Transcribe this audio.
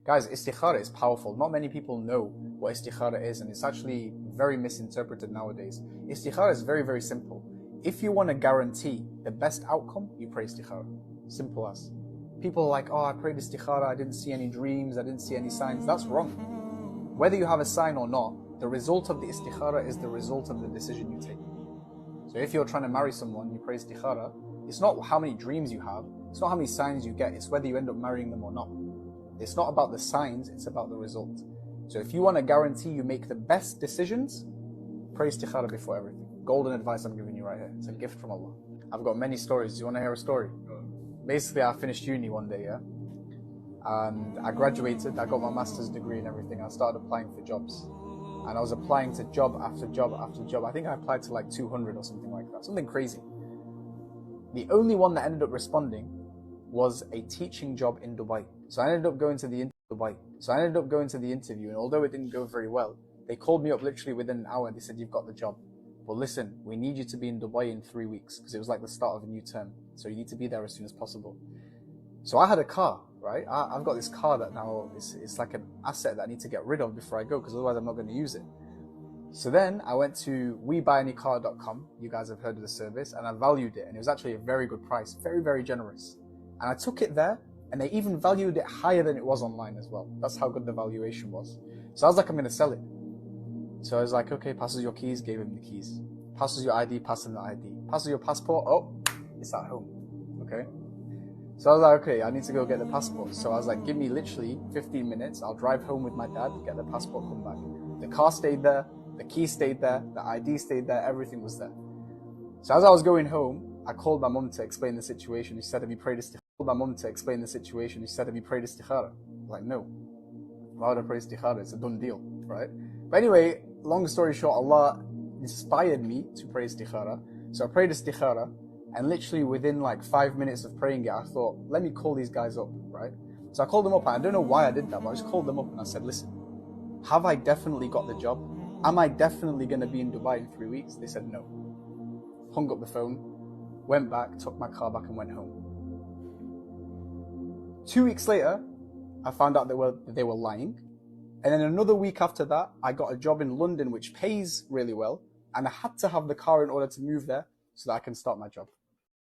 Guys, istikhara is powerful. Not many people know what istikhara is, and it's actually very misinterpreted nowadays. Istikhara is very, very simple. If you want to guarantee the best outcome, you pray istikhara. Simple as. People are like, oh, I prayed istikhara, I didn't see any dreams, I didn't see any signs. That's wrong. Whether you have a sign or not, the result of the istikhara is the result of the decision you take. So if you're trying to marry someone, you pray istikhara, it's not how many dreams you have, it's not how many signs you get, it's whether you end up marrying them or not. It's not about the signs, it's about the result. So if you want to guarantee you make the best decisions, pray istikhara before everything. Golden advice I'm giving you right here. It's a gift from Allah. I've got many stories. Do you want to hear a story? Basically, I finished uni one day, yeah? And I graduated, I got my master's degree and everything. I started applying for jobs. And I was applying to job after job after job. I think I applied to like 200 or something like that. Something crazy. The only one that ended up responding was a teaching job in Dubai. So I ended up going to the interview, and although it didn't go very well, they called me up literally within an hour. They said, you've got the job. But listen, we need you to be in Dubai in 3 weeks, because it was like the start of a new term. So you need to be there as soon as possible. So I had a car, right? I've got this car that now it's like an asset that I need to get rid of before I go, because otherwise I'm not going to use it. So then I went to webuyanycar.com. You guys have heard of the service, and I valued it, and it was actually a very good price, very, very generous. And I took it there, and they even valued it higher than it was online as well. That's how good the valuation was. So I was like, I'm going to sell it. So I was like, okay, passes your keys, gave him the keys. Passes your ID, pass him the ID. Passes your passport, oh, it's at home. Okay? So I was like, okay, I need to go get the passport. So I was like, give me literally 15 minutes. I'll drive home with my dad, get the passport, come back. The car stayed there, the key stayed there, the ID stayed there, everything was there. So as I was going home, I called my mum to explain the situation. She said, have you prayed istikhara? I called my mum to explain the situation. She said, have you prayed istikhara? I'm like, no. Why would I pray istikhara? It's a done deal, right? But anyway, long story short, Allah inspired me to pray istikhara. So I prayed istikhara, and literally within like 5 minutes of praying it, I thought, let me call these guys up, right? So I called them up, and I don't know why I did that, but I just called them up and I said, listen, have I definitely got the job? Am I definitely going to be in Dubai in 3 weeks? They said no. Hung up the phone, went back, took my car back and went home. 2 weeks later, I found out they were lying. And then another week after that, I got a job in London which pays really well. And I had to have the car in order to move there so that I can start my job.